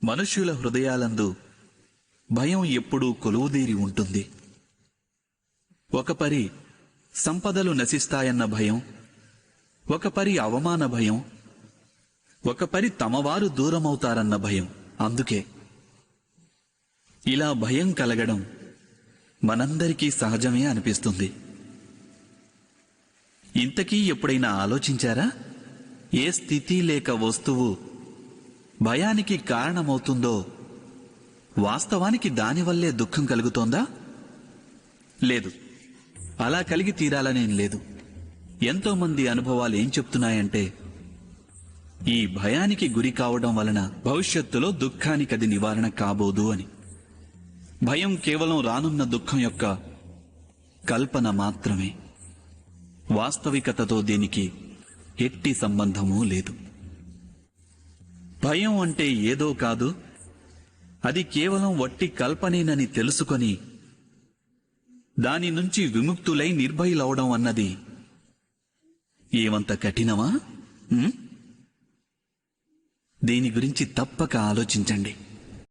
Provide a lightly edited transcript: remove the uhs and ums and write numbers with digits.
మనుష్యుల హృదయాలందు భయం ఎప్పుడూ కొలువుదీరి ఉంటుంది. ఒక పరి సంపదలు నశిస్తాయన్న భయం, ఒక పరి అవమాన భయం, ఒక పరి తమవారు దూరమవుతారన్న భయం. అందుకే ఇలా భయం కలగడం మనందరికీ సహజమే అనిపిస్తుంది. ఇంతకీ ఎప్పుడైనా ఆలోచించారా? ఏ స్థితి లేక వస్తువు భయానికి కారణమవుతుందో వాస్తవానికి దానివల్లే దుఃఖం కలుగుతోందా? లేదు, అలా కలిగి తీరాలనేం లేదు. ఎంతోమంది అనుభవాలు ఏం చెప్తున్నాయంటే, ఈ భయానికి గురి కావడం వలన భవిష్యత్తులో దుఃఖానికది నివారణ కాబోదు అని. భయం కేవలం రానున్న దుఃఖం యొక్క కల్పన మాత్రమే. వాస్తవికతతో దీనికి ఎట్టి సంబంధమూ లేదు. భయం అంటే ఏదో కాదు, అది కేవలం వట్టి కల్పనేనని తెలుసుకొని దాని నుంచి విముక్తులై నిర్భయులవడం అన్నది ఏమంత కఠినమా? దీని గురించి తప్పక ఆలోచించండి.